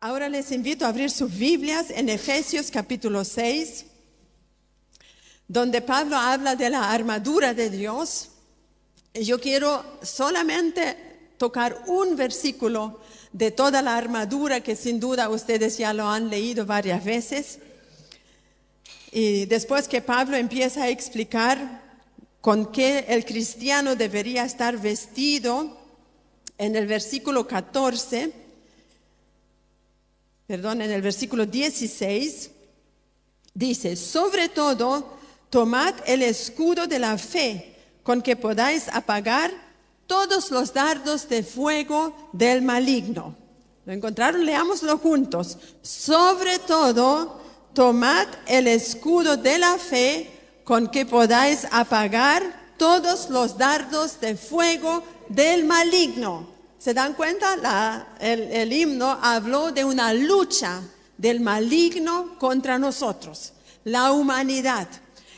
Ahora les invito a abrir sus Biblias en Efesios capítulo 6, donde Pablo habla de la armadura de Dios. Yo quiero solamente tocar un versículo de toda la armadura que sin duda ustedes ya lo han leído varias veces. Y después que Pablo empieza a explicar con qué el cristiano debería estar vestido, en el versículo 16, dice: sobre todo, tomad el escudo de la fe, con que podáis apagar todos los dardos de fuego del maligno. ¿Lo encontraron? Leámoslo juntos. Sobre todo, tomad el escudo de la fe, con que podáis apagar todos los dardos de fuego del maligno. ¿Se dan cuenta? El himno habló de una lucha del maligno contra nosotros, la humanidad.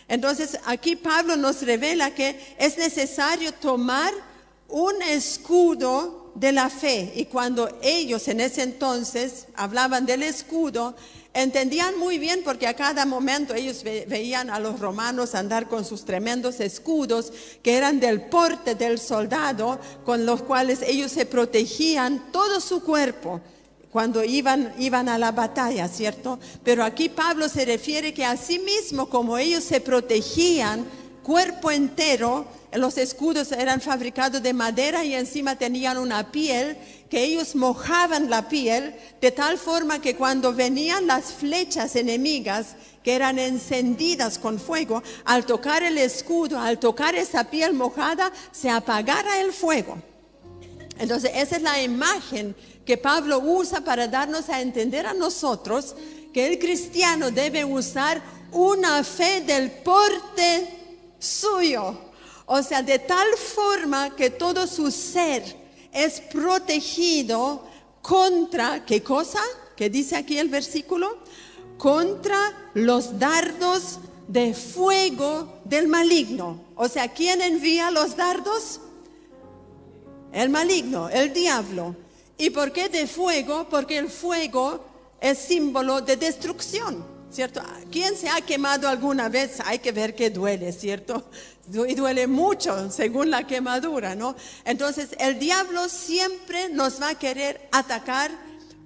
Entonces aquí Pablo nos revela que es necesario tomar un escudo de la fe. Y cuando ellos en ese entonces hablaban del escudo, entendían muy bien, porque a cada momento ellos veían a los romanos andar con sus tremendos escudos que eran del porte del soldado, con los cuales ellos se protegían todo su cuerpo cuando iban a la batalla, ¿cierto? Pero aquí Pablo se refiere que así mismo como ellos se protegían cuerpo entero, los escudos eran fabricados de madera y encima tenían una piel que ellos mojaban la piel de tal forma que cuando venían las flechas enemigas que eran encendidas con fuego, al tocar el escudo, al tocar esa piel mojada, se apagara el fuego. Entonces esa es la imagen que Pablo usa para darnos a entender a nosotros que el cristiano debe usar una fe del porte suyo. O sea, de tal forma que todo su ser es protegido contra, ¿qué cosa? ¿Qué dice aquí el versículo? Contra los dardos de fuego del maligno. O sea, ¿quién envía los dardos? El maligno, el diablo. ¿Y por qué de fuego? Porque el fuego es símbolo de destrucción, ¿cierto? ¿Quién se ha quemado alguna vez? Hay que ver que duele, ¿cierto? Y duele mucho según la quemadura, ¿no? Entonces el diablo siempre nos va a querer atacar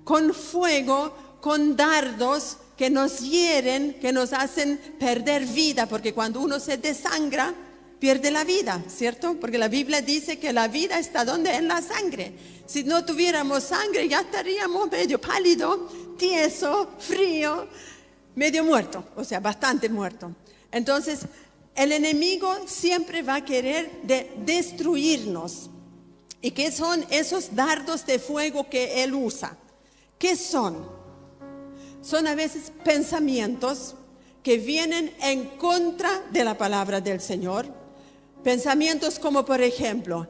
con fuego, con dardos que nos hieren, que nos hacen perder vida, porque cuando uno se desangra, pierde la vida, ¿cierto? Porque la Biblia dice que la vida está ¿dónde? En la sangre. Si no tuviéramos sangre, ya estaríamos medio pálido, tieso, frío, medio muerto, o sea, bastante muerto. Entonces, el enemigo siempre va a querer destruirnos. ¿Y qué son esos dardos de fuego que él usa? ¿Qué son? Son a veces pensamientos que vienen en contra de la palabra del Señor. Pensamientos como, por ejemplo,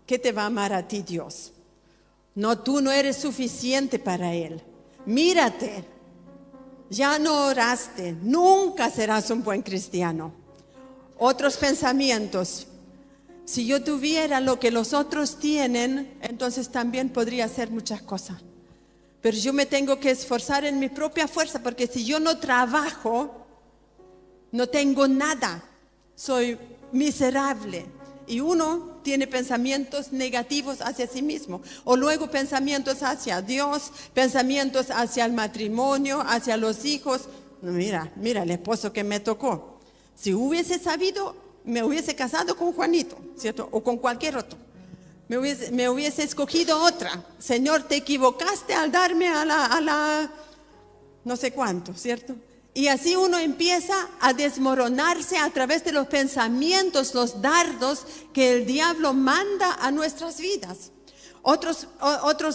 ¿qué te va a amar a ti Dios? No, tú no eres suficiente para Él. Mírate, ya no oraste, nunca serás un buen cristiano. Otros pensamientos: si yo tuviera lo que los otros tienen, entonces también podría hacer muchas cosas. Pero yo me tengo que esforzar en mi propia fuerza, porque si yo no trabajo, no tengo nada, soy miserable. Y uno tiene pensamientos negativos hacia sí mismo. O luego pensamientos hacia Dios, pensamientos hacia el matrimonio, hacia los hijos. Mira el esposo que me tocó. Si hubiese sabido, me hubiese casado con Juanito, ¿cierto? O con cualquier otro. Me hubiese escogido otra. Señor, te equivocaste al darme a la no sé cuánto, ¿cierto? Y así uno empieza a desmoronarse a través de los pensamientos, los dardos que el diablo manda a nuestras vidas. Otros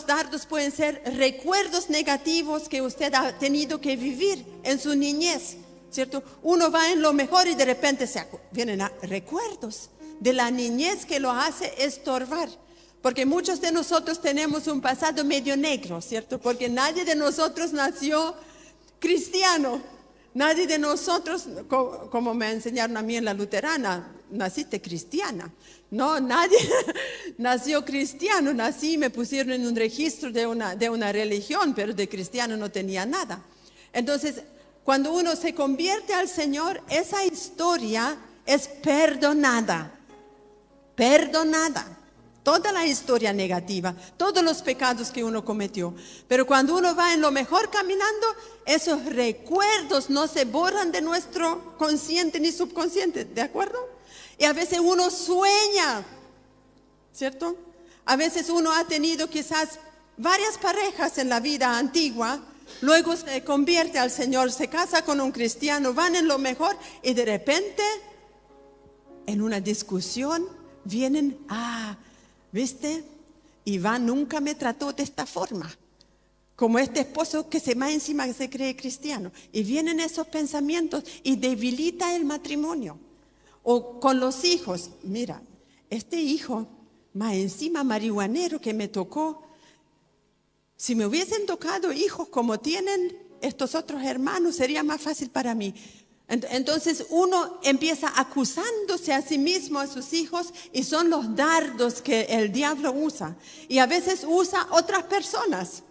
dardos pueden ser recuerdos negativos que usted ha tenido que vivir en su niñez, ¿cierto? Uno va en lo mejor y de repente vienen recuerdos de la niñez que lo hace estorbar. Porque muchos de nosotros tenemos un pasado medio negro, ¿cierto? Porque nadie de nosotros nació cristiano. Nadie de nosotros, como me enseñaron a mí en la luterana, naciste cristiana. No, nadie nació cristiano. Nací y me pusieron en un registro de una religión, pero de cristiano no tenía nada. Entonces, cuando uno se convierte al Señor, esa historia es perdonada. Perdonada. Toda la historia negativa, todos los pecados que uno cometió. Pero cuando uno va en lo mejor caminando, esos recuerdos no se borran de nuestro consciente ni subconsciente, ¿de acuerdo? Y a veces uno sueña, ¿cierto? A veces uno ha tenido quizás varias parejas en la vida antigua, luego se convierte al Señor, se casa con un cristiano, van en lo mejor y de repente, en una discusión, vienen, ¿viste? Iván nunca me trató de esta forma. Como este esposo que se más encima que se cree cristiano. Y vienen esos pensamientos y debilita el matrimonio. O con los hijos. Mira, este hijo más encima marihuanero que me tocó. Si me hubiesen tocado hijos como tienen estos otros hermanos, sería más fácil para mí. Entonces uno empieza acusándose a sí mismo, a sus hijos, y son los dardos que el diablo usa. Y a veces usa otras personas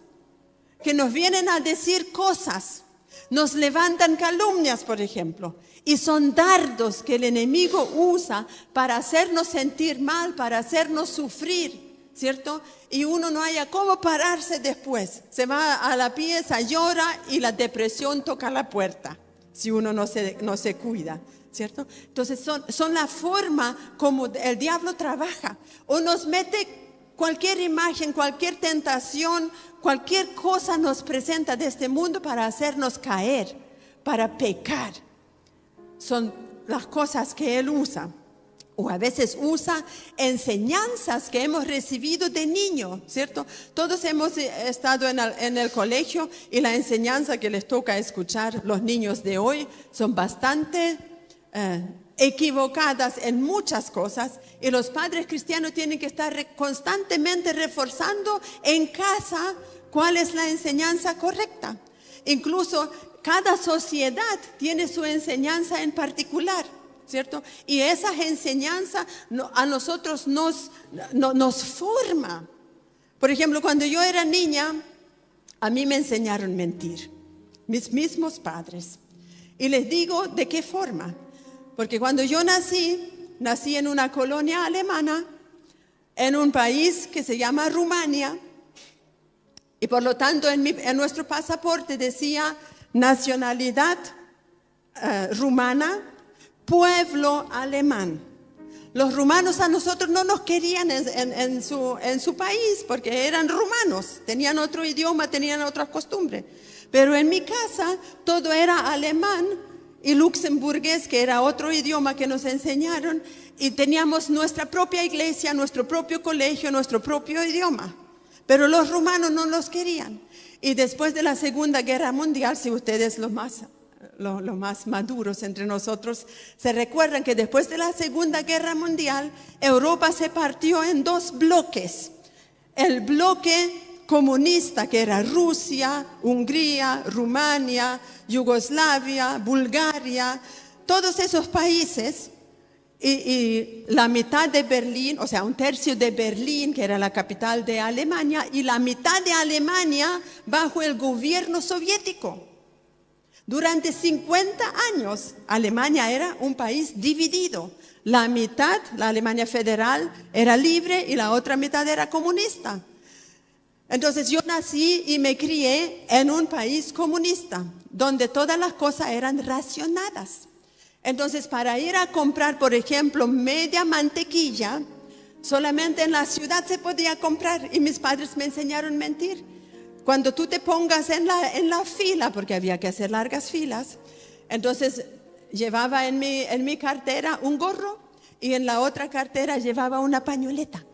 que nos vienen a decir cosas, nos levantan calumnias, por ejemplo. Y son dardos que el enemigo usa para hacernos sentir mal, para hacernos sufrir, ¿cierto? Y uno no haya cómo pararse después. Se va a la pieza, llora y la depresión toca la puerta. Si uno no se cuida, ¿cierto? Entonces son la forma como el diablo trabaja. O nos mete cualquier imagen, cualquier tentación, cualquier cosa nos presenta de este mundo para hacernos caer, para pecar. Son las cosas que él usa. O a veces usa enseñanzas que hemos recibido de niño, ¿cierto? Todos hemos estado en el colegio y la enseñanza que les toca escuchar los niños de hoy son bastante equivocadas en muchas cosas. Y los padres cristianos tienen que estar constantemente reforzando en casa cuál es la enseñanza correcta. Incluso cada sociedad tiene su enseñanza en particular, ¿cierto? Y esas enseñanzas a nosotros nos forma. Por ejemplo, cuando yo era niña, a mí me enseñaron a mentir, mis mismos padres. Y les digo de qué forma. Porque cuando yo nací en una colonia alemana, en un país que se llama Rumania, y por lo tanto en nuestro pasaporte decía nacionalidad rumana, pueblo alemán. Los rumanos a nosotros no nos querían en su país porque eran rumanos, tenían otro idioma, tenían otras costumbres. Pero en mi casa todo era alemán y luxemburgués, que era otro idioma que nos enseñaron, y teníamos nuestra propia iglesia, nuestro propio colegio, nuestro propio idioma. Pero los rumanos no los querían. Y después de la Segunda Guerra Mundial, si ustedes los más maduros entre nosotros se recuerdan que después de la Segunda Guerra Mundial, Europa se partió en dos bloques. El bloque comunista, que era Rusia, Hungría, Rumania, Yugoslavia, Bulgaria, todos esos países, y la mitad de Berlín, o sea, un tercio de Berlín, que era la capital de Alemania, y la mitad de Alemania bajo el gobierno soviético. Durante 50 años, Alemania era un país dividido. La mitad, la Alemania federal, era libre y la otra mitad era comunista. Entonces yo nací y me crié en un país comunista, donde todas las cosas eran racionadas. Entonces para ir a comprar, por ejemplo, media mantequilla, solamente en la ciudad se podía comprar y mis padres me enseñaron a mentir. Cuando tú te pongas en la fila, porque había que hacer largas filas, entonces llevaba en mi cartera un gorro y en la otra cartera llevaba una pañoleta.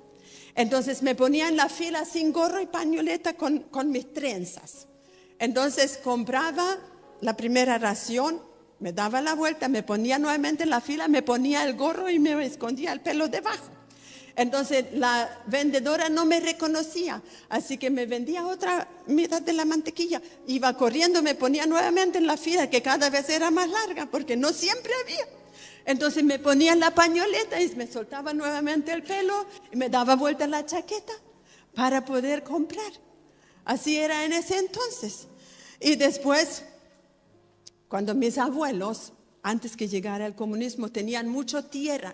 Entonces me ponía en la fila sin gorro y pañoleta con mis trenzas. Entonces compraba la primera ración, me daba la vuelta, me ponía nuevamente en la fila, me ponía el gorro y me escondía el pelo debajo. Entonces la vendedora no me reconocía, así que me vendía otra mitad de la mantequilla. Iba corriendo, me ponía nuevamente en la fila, que cada vez era más larga, porque no siempre había. Entonces me ponía la pañoleta y me soltaba nuevamente el pelo y me daba vuelta la chaqueta para poder comprar. Así era en ese entonces. Y después, cuando mis abuelos, antes que llegara el comunismo, tenían mucha tierra,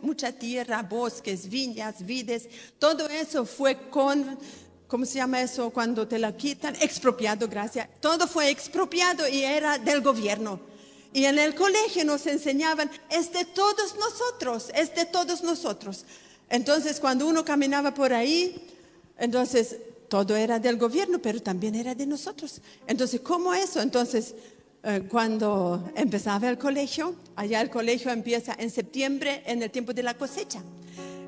bosques, viñas, vides, todo eso fue ¿cómo se llama eso cuando te la quitan? Expropiado, gracias. Todo fue expropiado y era del gobierno. Y en el colegio nos enseñaban, es de todos nosotros, es de todos nosotros. Entonces, cuando uno caminaba por ahí, entonces todo era del gobierno, pero también era de nosotros. Entonces, ¿cómo eso? Entonces, cuando empezaba el colegio, allá el colegio empieza en septiembre, en el tiempo de la cosecha.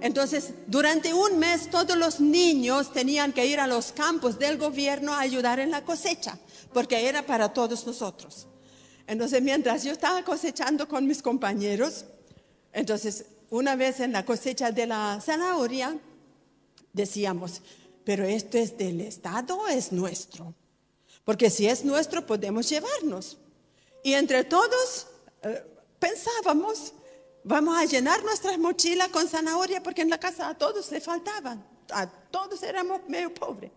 Entonces, durante un mes todos los niños tenían que ir a los campos del gobierno a ayudar en la cosecha, porque era para todos nosotros. Entonces, mientras yo estaba cosechando con mis compañeros, entonces, una vez en la cosecha de la zanahoria, decíamos, pero ¿esto es del Estado o es nuestro? Porque si es nuestro, podemos llevarnos. Y entre todos pensábamos, vamos a llenar nuestras mochilas con zanahoria, porque en la casa a todos le faltaban, a todos éramos medio pobres.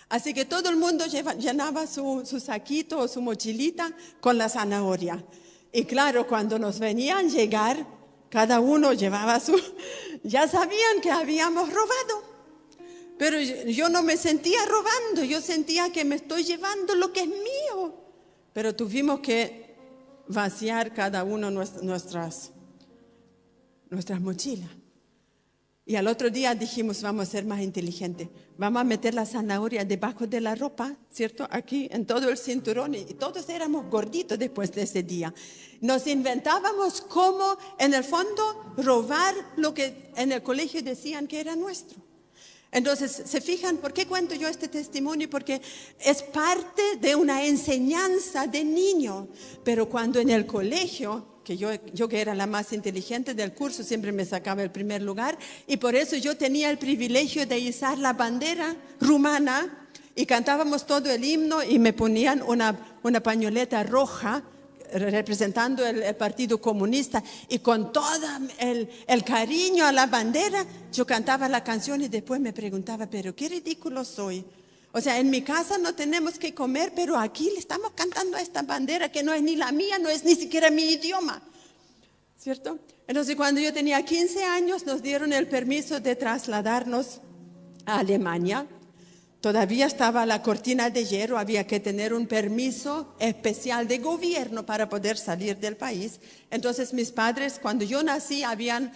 Así que todo el mundo llenaba su saquito o su mochilita con la zanahoria. Y claro, cuando nos venían llegar, cada uno llevaba ya sabían que habíamos robado. Pero yo no me sentía robando, yo sentía que me estoy llevando lo que es mío. Pero tuvimos que vaciar cada uno nuestras mochilas. Y al otro día dijimos, vamos a ser más inteligentes. Vamos a meter la zanahoria debajo de la ropa, ¿cierto? Aquí en todo el cinturón. Y todos éramos gorditos después de ese día. Nos inventábamos cómo, en el fondo, robar lo que en el colegio decían que era nuestro. Entonces, ¿se fijan por qué cuento yo este testimonio? Porque es parte de una enseñanza de niño. Pero cuando en el colegio, que yo que era la más inteligente del curso, siempre me sacaba el primer lugar, y por eso yo tenía el privilegio de izar la bandera rumana, y cantábamos todo el himno, y me ponían una pañoleta roja, representando el Partido Comunista, y con todo el cariño a la bandera, yo cantaba la canción y después me preguntaba, pero qué ridículo soy. O sea, en mi casa no tenemos que comer, pero aquí le estamos cantando a esta bandera que no es ni la mía, no es ni siquiera mi idioma, ¿cierto? Entonces, cuando yo tenía 15 años, nos dieron el permiso de trasladarnos a Alemania. Todavía estaba la cortina de hierro, había que tener un permiso especial de gobierno para poder salir del país. Entonces mis padres, cuando yo nací, habían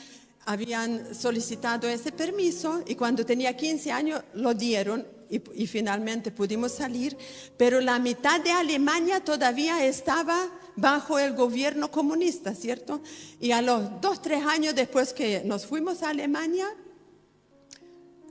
solicitado ese permiso y cuando tenía 15 años lo dieron y finalmente pudimos salir. Pero la mitad de Alemania todavía estaba bajo el gobierno comunista, ¿cierto? Y a los 2-3 años después que nos fuimos a Alemania,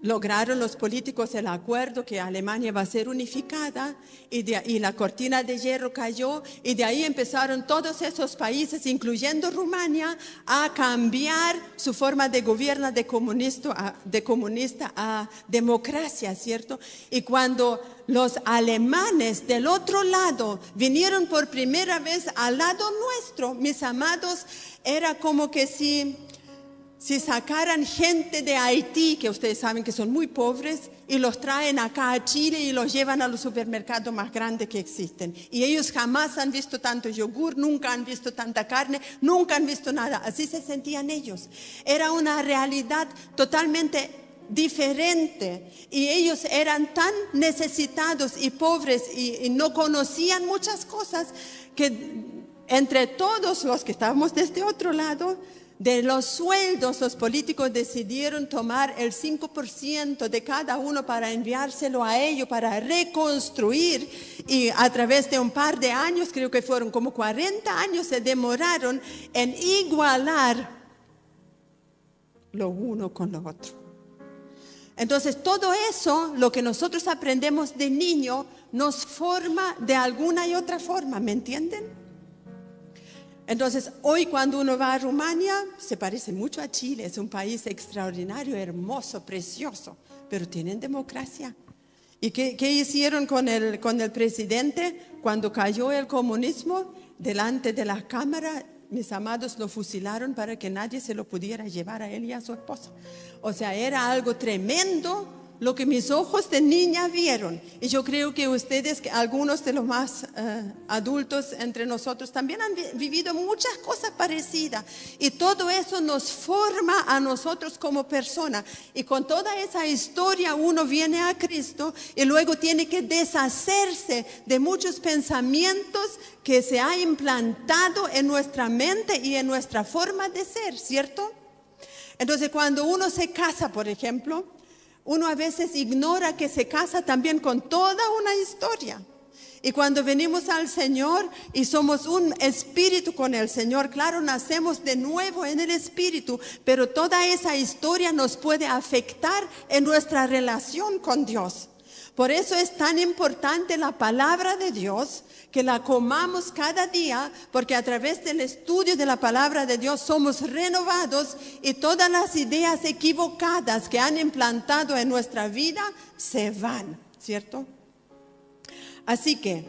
lograron los políticos el acuerdo que Alemania va a ser unificada y la cortina de hierro cayó y de ahí empezaron todos esos países, incluyendo Rumania, a cambiar su forma de gobierno de comunista a democracia, ¿cierto? Y cuando los alemanes del otro lado vinieron por primera vez al lado nuestro, mis amados, era como que si sacaran gente de Haití, que ustedes saben que son muy pobres, y los traen acá a Chile y los llevan a los supermercados más grandes que existen. Y ellos jamás han visto tanto yogur, nunca han visto tanta carne, nunca han visto nada. Así se sentían ellos. Era una realidad totalmente diferente. Y ellos eran tan necesitados y pobres y no conocían muchas cosas que entre todos los que estábamos de este otro lado, de los sueldos, los políticos decidieron tomar el 5% de cada uno para enviárselo a ellos, para reconstruir. Y a través de un par de años, creo que fueron como 40 años, se demoraron en igualar lo uno con lo otro. Entonces, todo eso, lo que nosotros aprendemos de niño, nos forma de alguna y otra forma, ¿me entienden? Entonces, hoy cuando uno va a Rumania, se parece mucho a Chile, es un país extraordinario, hermoso, precioso, pero tienen democracia. ¿Y qué hicieron con el presidente cuando cayó el comunismo? Delante de la cámara mis amados, lo fusilaron para que nadie se lo pudiera llevar a él y a su esposa. O sea, era algo tremendo lo que mis ojos de niña vieron. Y yo creo que ustedes, algunos de los más adultos entre nosotros, también han vivido muchas cosas parecidas. Y todo eso nos forma a nosotros como personas. Y con toda esa historia uno viene a Cristo y luego tiene que deshacerse de muchos pensamientos que se han implantado en nuestra mente y en nuestra forma de ser, ¿cierto? Entonces, cuando uno se casa, por ejemplo, uno a veces ignora que se casa también con toda una historia. Y cuando venimos al Señor y somos un espíritu con el Señor, claro, nacemos de nuevo en el espíritu, pero toda esa historia nos puede afectar en nuestra relación con Dios. Por eso es tan importante la palabra de Dios, que la comamos cada día, porque a través del estudio de la palabra de Dios somos renovados y todas las ideas equivocadas que han implantado en nuestra vida se van, ¿cierto? Así que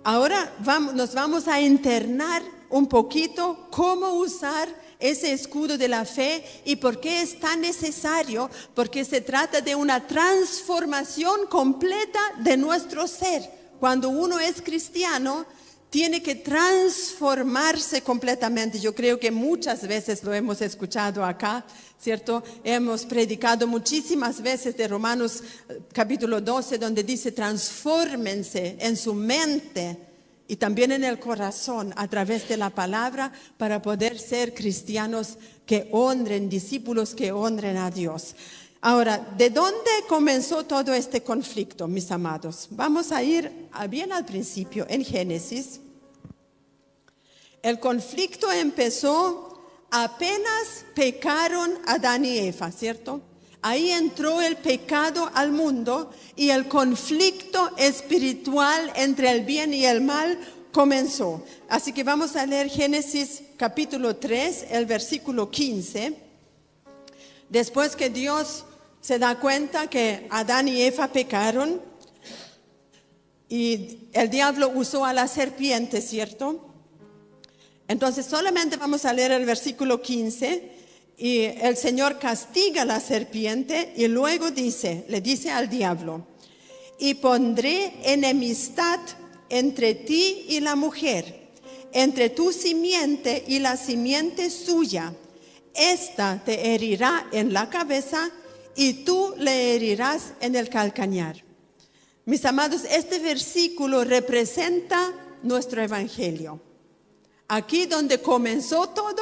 ahora nos vamos a internar un poquito cómo usar ese escudo de la fe y por qué es tan necesario, porque se trata de una transformación completa de nuestro ser. Cuando uno es cristiano, tiene que transformarse completamente. Yo creo que muchas veces lo hemos escuchado acá, ¿cierto? Hemos predicado muchísimas veces de Romanos capítulo 12, donde dice transfórmense en su mente y también en el corazón a través de la palabra para poder ser cristianos que honren, discípulos que honren a Dios. Ahora, ¿de dónde comenzó todo este conflicto, mis amados? Vamos a ir bien al principio, en Génesis. El conflicto empezó apenas pecaron Adán y Eva, ¿cierto? Ahí entró el pecado al mundo y el conflicto espiritual entre el bien y el mal comenzó. Así que vamos a leer Génesis capítulo 3, el versículo 15. Después que Dios se da cuenta que Adán y Eva pecaron y el diablo usó a la serpiente, ¿cierto? Entonces solamente vamos a leer el versículo 15 y el Señor castiga a la serpiente y luego le dice al diablo: y pondré enemistad entre ti y la mujer, entre tu simiente y la simiente suya. Esta te herirá en la cabeza y tú le herirás en el calcañar. Mis amados, este versículo representa nuestro evangelio. Aquí donde comenzó todo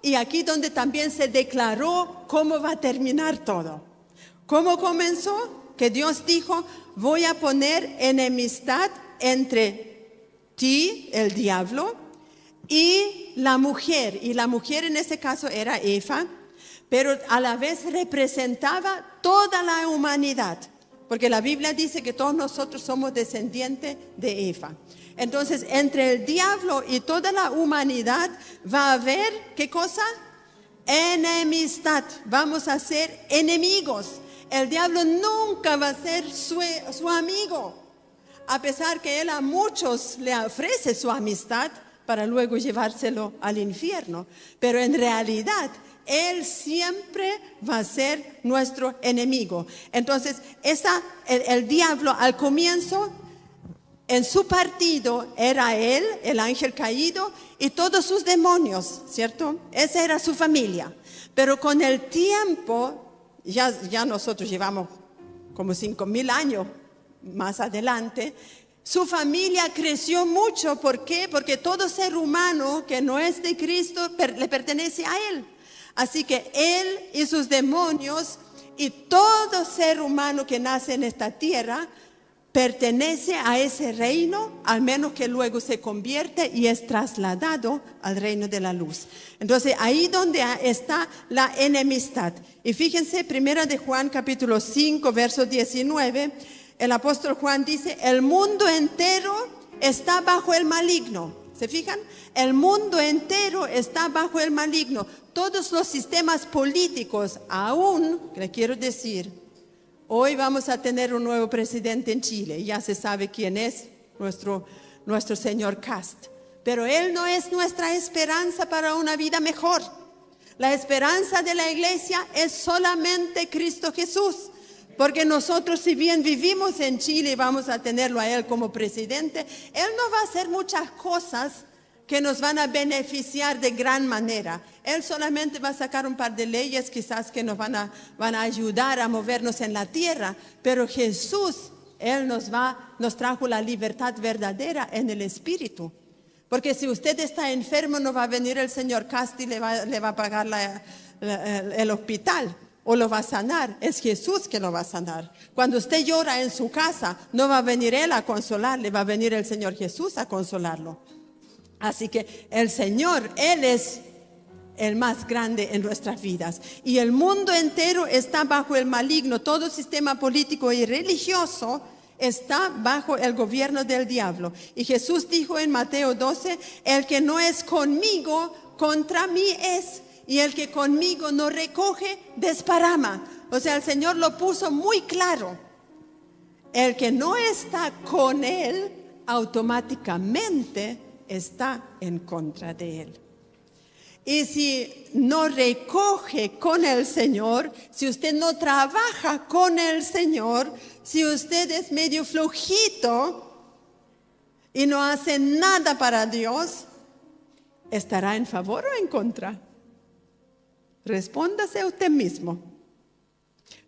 y aquí donde también se declaró cómo va a terminar todo. ¿Cómo comenzó? Que Dios dijo: voy a poner enemistad entre ti, el diablo, y la mujer. Y la mujer en ese caso era Eva, pero a la vez representaba toda la humanidad, porque la Biblia dice que todos nosotros somos descendientes de Eva. Entonces, entre el diablo y toda la humanidad va a haber, ¿qué cosa? Enemistad. Vamos a ser enemigos. El diablo nunca va a ser su amigo, a pesar que él a muchos le ofrece su amistad para luego llevárselo al infierno. Pero en realidad, él siempre va a ser nuestro enemigo. Entonces, el diablo al comienzo, en su partido era él, el ángel caído, y todos sus demonios, ¿cierto? Esa era su familia. Pero con el tiempo, ya nosotros llevamos como 5,000 años más adelante, su familia creció mucho. ¿Por qué? Porque todo ser humano que no es de Cristo le pertenece a él. Así que él y sus demonios y todo ser humano que nace en esta tierra pertenece a ese reino, al menos que luego se convierte y es trasladado al reino de la luz. Entonces, ahí donde está la enemistad. Y fíjense, 1 de Juan capítulo 5, verso 19, el apóstol Juan dice: el mundo entero está bajo el maligno. ¿Se fijan? El mundo entero está bajo el maligno. Todos los sistemas políticos, aún, le quiero decir, hoy vamos a tener un nuevo presidente en Chile. Ya se sabe quién es nuestro señor Kast. pero Él no es nuestra esperanza para una vida mejor. La esperanza de la iglesia es solamente Cristo Jesús. Porque nosotros, si bien vivimos en Chile y vamos a tenerlo a Él como presidente, Él no va a hacer muchas cosas que nos van a beneficiar de gran manera. Él solamente va a sacar un par de leyes quizás que nos van a ayudar a movernos en la tierra. Pero Jesús, Él nos trajo la libertad verdadera en el Espíritu. Porque si usted está enfermo, no va a venir el señor Casti y le va a pagar el hospital o lo va a sanar. Es Jesús que lo va a sanar. Cuando usted llora en su casa, no va a venir Él a consolarle, va a venir el Señor Jesús a consolarlo. Así que el Señor, Él es el más grande en nuestras vidas. Y el mundo entero está bajo el maligno. Todo sistema político y religioso está bajo el gobierno del diablo. Y Jesús dijo en Mateo 12, el que no es conmigo, contra mí es. Y el que conmigo no recoge, desparrama. O sea, el Señor lo puso muy claro. El que no está con Él, automáticamente está en contra de Él. Y si no recoge con el Señor, si usted no trabaja con el Señor, si usted es medio flojito y no hace nada para Dios, ¿estará en favor o en contra? Respóndase a usted mismo.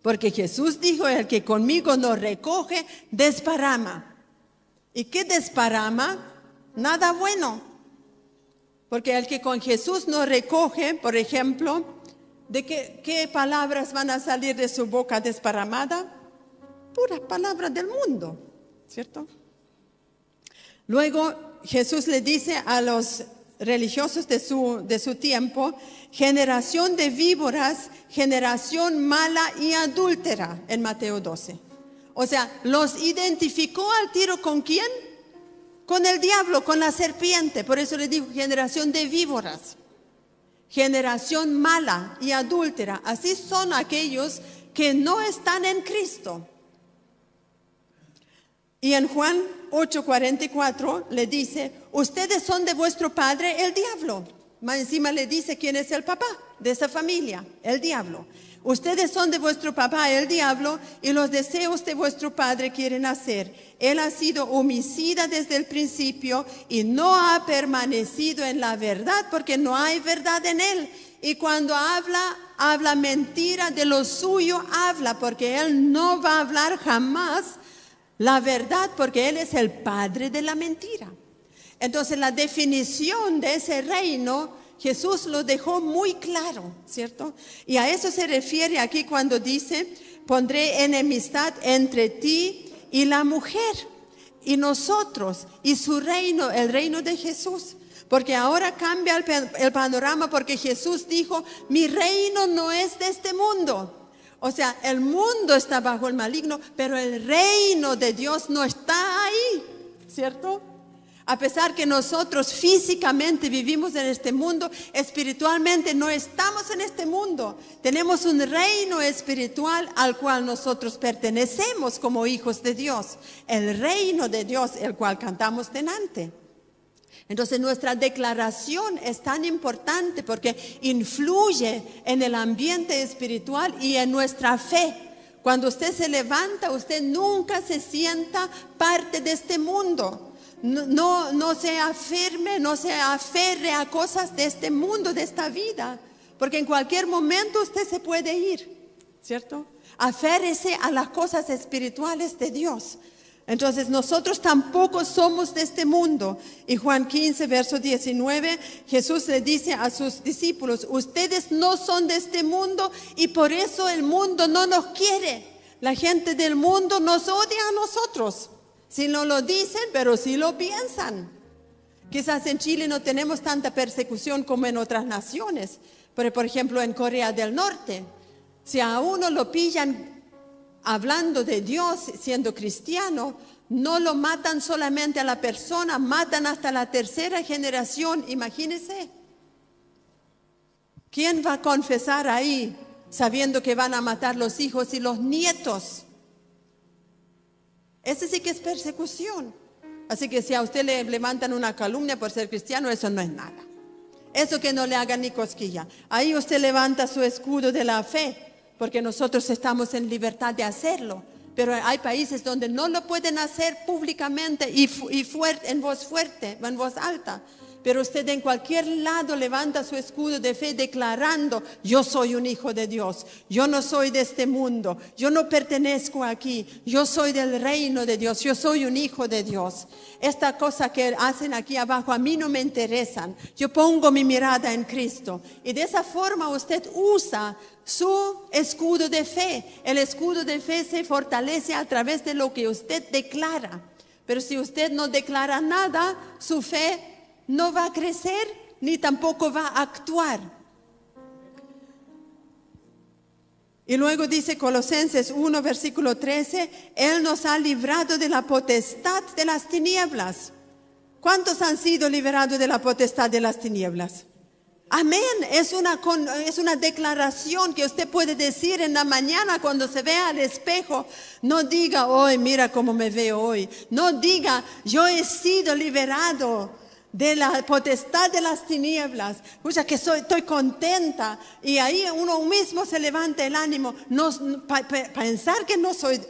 Porque Jesús dijo, el que conmigo no recoge, desparrama. ¿Y qué desparrama? Nada bueno. Porque el que con Jesús no recoge, por ejemplo, ¿de qué palabras van a salir de su boca desparramada? Puras palabras del mundo, ¿cierto? Luego Jesús le dice a los religiosos de su tiempo, generación de víboras, generación mala y adúltera, en Mateo 12. O sea, los identificó al tiro ¿con quién? Con el diablo, con la serpiente. Por eso le dijo generación de víboras, generación mala y adúltera. Así son aquellos que no están en Cristo. Y en Juan 8:44 le dice, ustedes son de vuestro padre el diablo. Más encima le dice quién es el papá de esa familia, el diablo. Ustedes son de vuestro papá el diablo y los deseos de vuestro padre quieren hacer. Él ha sido homicida desde el principio y no ha permanecido en la verdad porque no hay verdad en él. Y cuando habla mentira, de lo suyo habla, porque él no va a hablar jamás la verdad porque él es el padre de la mentira. Entonces la definición de ese reino Jesús lo dejó muy claro, ¿cierto? Y a eso se refiere aquí cuando dice, pondré enemistad entre ti y la mujer, y nosotros, y su reino, el reino de Jesús. Porque ahora cambia el panorama, porque Jesús dijo, mi reino no es de este mundo. O sea, el mundo está bajo el maligno, pero el reino de Dios no está ahí, ¿cierto? A pesar que nosotros físicamente vivimos en este mundo, espiritualmente no estamos en este mundo. Tenemos un reino espiritual al cual nosotros pertenecemos como hijos de Dios. El reino de Dios, el cual cantamos delante. Entonces nuestra declaración es tan importante porque influye en el ambiente espiritual y en nuestra fe. Cuando usted se levanta, usted nunca se sienta parte de este mundo. No se afirme, no se aferre a cosas de este mundo, de esta vida, porque en cualquier momento usted se puede ir, ¿cierto? Aférrese a las cosas espirituales de Dios. Entonces nosotros tampoco somos de este mundo. Y Juan 15, verso 19, Jesús le dice a sus discípulos, ustedes no son de este mundo y por eso el mundo no nos quiere. La gente del mundo nos odia a nosotros. Si no lo dicen, pero sí lo piensan. Quizás en Chile no tenemos tanta persecución como en otras naciones. Pero por ejemplo en Corea del Norte, si a uno lo pillan hablando de Dios, siendo cristiano, no lo matan solamente a la persona, matan hasta la tercera generación. Imagínense. ¿Quién va a confesar ahí sabiendo que van a matar los hijos y los nietos? Ese sí que es persecución. Así que si a usted le levantan una calumnia por ser cristiano, eso no es nada. Eso que no le haga ni cosquilla. Ahí usted levanta su escudo de la fe, porque nosotros estamos en libertad de hacerlo. Pero hay países donde no lo pueden hacer públicamente y fuerte, en voz fuerte, en voz alta. Pero usted en cualquier lado levanta su escudo de fe declarando: yo soy un hijo de Dios, yo no soy de este mundo, yo no pertenezco aquí, yo soy del reino de Dios, yo soy un hijo de Dios. Esta cosa que hacen aquí abajo a mí no me interesan, yo pongo mi mirada en Cristo. Y de esa forma usted usa su escudo de fe. El escudo de fe se fortalece a través de lo que usted declara. Pero si usted no declara nada, su fe no va a crecer ni tampoco va a actuar. Y luego dice Colosenses 1, versículo 13, Él nos ha librado de la potestad de las tinieblas. ¿Cuántos han sido liberados de la potestad de las tinieblas? Amén. Es una declaración que usted puede decir en la mañana cuando se vea al espejo. No diga: hoy mira cómo me veo hoy. No diga: yo he sido liberado de la potestad de las tinieblas. Escucha que estoy contenta. Y ahí uno mismo se levanta el ánimo. Pensar que no soy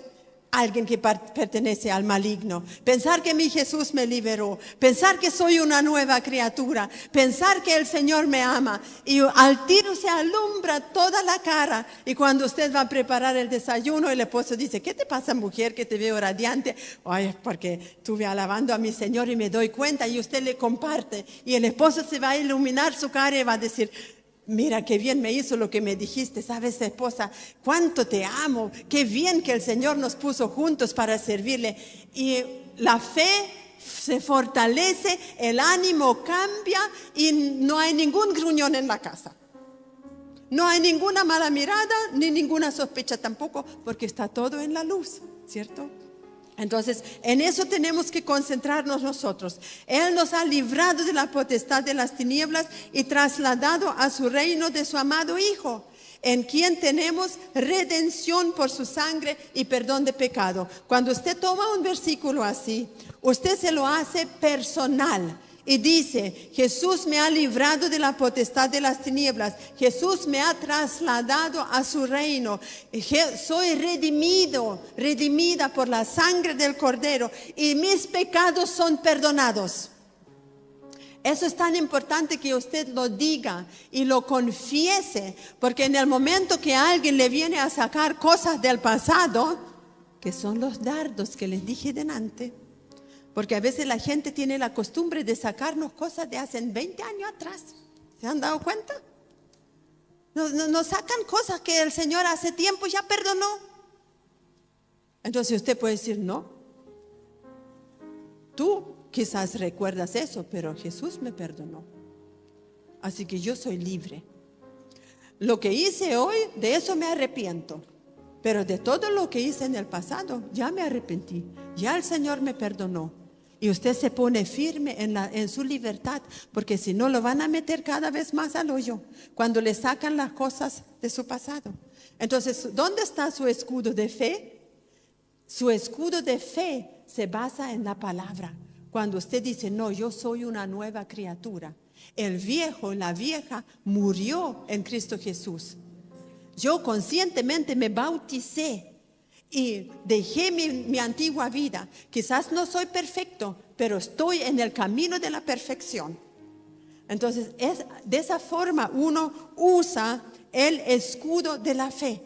alguien que pertenece al maligno. Pensar que mi Jesús me liberó. Pensar que soy una nueva criatura. Pensar que el Señor me ama. Y al tiro se alumbra toda la cara. Y cuando usted va a preparar el desayuno, el esposo dice: ¿qué te pasa, mujer, que te veo radiante? Ay, porque estuve alabando a mi Señor y me doy cuenta. Y usted le comparte. Y el esposo se va a iluminar su cara y va a decir: mira qué bien me hizo lo que me dijiste, ¿sabes, esposa? Cuánto te amo, qué bien que el Señor nos puso juntos para servirle. Y la fe se fortalece, el ánimo cambia y no hay ningún gruñón en la casa. No hay ninguna mala mirada ni ninguna sospecha tampoco, porque está todo en la luz, ¿cierto? Entonces, en eso tenemos que concentrarnos nosotros. Él nos ha librado de la potestad de las tinieblas y trasladado a su reino de su amado Hijo, en quien tenemos redención por su sangre y perdón de pecado. Cuando usted toma un versículo así, usted se lo hace personal. Y dice: Jesús me ha librado de la potestad de las tinieblas. Jesús me ha trasladado a su reino. Soy redimida por la sangre del Cordero. Y mis pecados son perdonados. Eso es tan importante que usted lo diga y lo confiese. Porque en el momento que alguien le viene a sacar cosas del pasado, que son los dardos que les dije delante. Porque a veces la gente tiene la costumbre de sacarnos cosas de hace 20 años atrás. ¿Se han dado cuenta? Nos sacan cosas que el Señor hace tiempo ya perdonó. Entonces usted puede decir: no. Tú quizás recuerdas eso, pero Jesús me perdonó. Así que yo soy libre. Lo que hice hoy, de eso me arrepiento. Pero de todo lo que hice en el pasado, ya me arrepentí. Ya el Señor me perdonó. Y usted se pone firme en su libertad, porque si no lo van a meter cada vez más al hoyo, cuando le sacan las cosas de su pasado. Entonces, ¿dónde está su escudo de fe? Su escudo de fe se basa en la palabra. Cuando usted dice: no, yo soy una nueva criatura. El viejo, la vieja murió en Cristo Jesús. Yo conscientemente me bauticé y dejé mi antigua vida. Quizás no soy perfecto, pero estoy en el camino de la perfección. Entonces, de esa forma uno usa el escudo de la fe.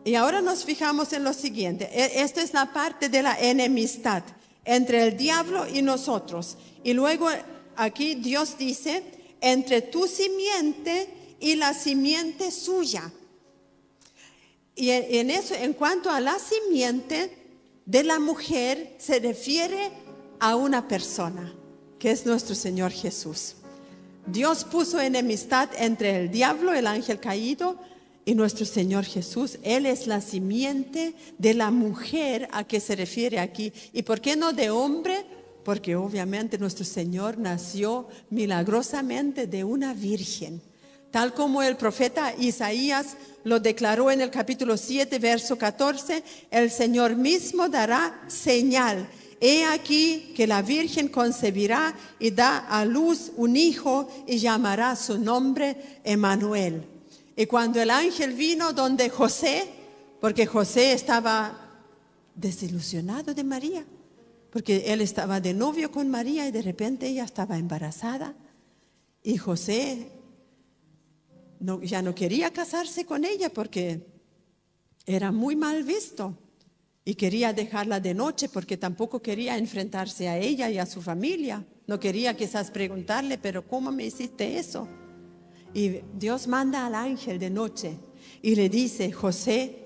Y ahora nos fijamos en lo siguiente. Esto es la parte de la enemistad entre el diablo y nosotros. Y luego aquí Dios dice: entre tu simiente y la simiente suya. Y en eso, en cuanto a la simiente de la mujer, se refiere a una persona, que es nuestro Señor Jesús. Dios puso enemistad entre el diablo, el ángel caído, y nuestro Señor Jesús. Él es la simiente de la mujer a que se refiere aquí. ¿Y por qué no de hombre? Porque obviamente nuestro Señor nació milagrosamente de una virgen. Tal como el profeta Isaías lo declaró en el capítulo 7, verso 14, el Señor mismo dará señal. he aquí que la Virgen concebirá y da a luz un hijo y llamará su nombre Emmanuel. Y cuando el ángel vino donde José, porque José estaba desilusionado de María, porque él estaba de novio con María y de repente ella estaba embarazada. Y José ya no quería casarse con ella porque era muy mal visto. Y quería dejarla de noche porque tampoco quería enfrentarse a ella y a su familia. No quería quizás preguntarle, pero ¿cómo me hiciste eso? Y Dios manda al ángel de noche y le dice, José,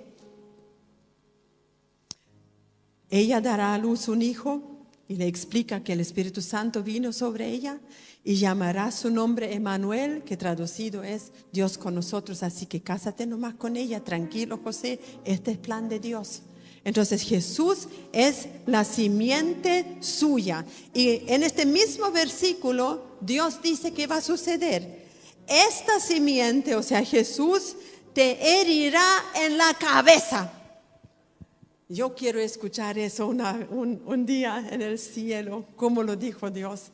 ella dará a luz un hijo, y le explica que el Espíritu Santo vino sobre ella y llamará su nombre Emmanuel, que traducido es Dios con nosotros. Así que cásate nomás con ella, tranquilo José, este es plan de Dios. Entonces Jesús es la simiente suya. Y en este mismo versículo Dios dice que va a suceder. Esta simiente, o sea Jesús, te herirá en la cabeza. Yo quiero escuchar eso un día en el cielo, como lo dijo Dios.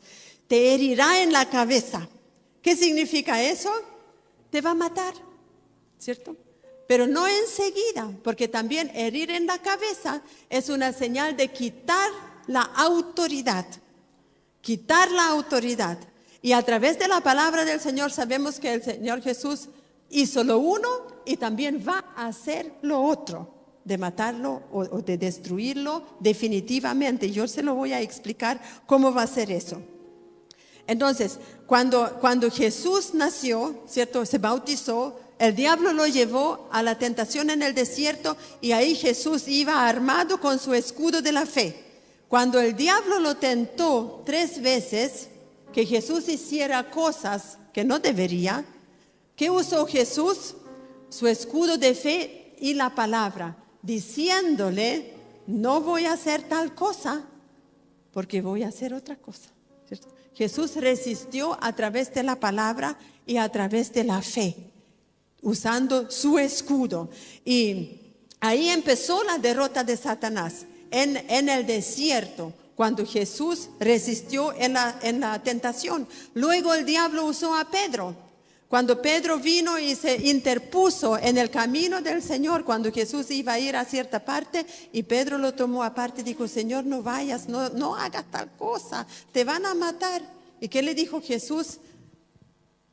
Te herirá en la cabeza. ¿Qué significa eso? Te va a matar, ¿cierto? Pero no enseguida, porque también herir en la cabeza es una señal de quitar la autoridad. Quitar la autoridad. Y a través de la palabra del Señor sabemos que el Señor Jesús hizo lo uno y también va a hacer lo otro, de matarlo o de destruirlo definitivamente. Yo se lo voy a explicar cómo va a ser eso. Entonces, cuando Jesús nació, ¿cierto? Se bautizó, el diablo lo llevó a la tentación en el desierto y ahí Jesús iba armado con su escudo de la fe. Cuando el diablo lo tentó 3 veces, que Jesús hiciera cosas que no debería, ¿qué usó Jesús? Su escudo de fe y la palabra, diciéndole, no voy a hacer tal cosa, porque voy a hacer otra cosa, ¿cierto? Jesús resistió a través de la palabra y a través de la fe, usando su escudo. Y ahí empezó la derrota de Satanás, en el desierto, cuando Jesús resistió en la tentación. Luego el diablo usó a Pedro. Cuando Pedro vino y se interpuso en el camino del Señor, cuando Jesús iba a ir a cierta parte, y Pedro lo tomó aparte y dijo, Señor, no vayas, no hagas tal cosa, te van a matar. ¿Y qué le dijo Jesús?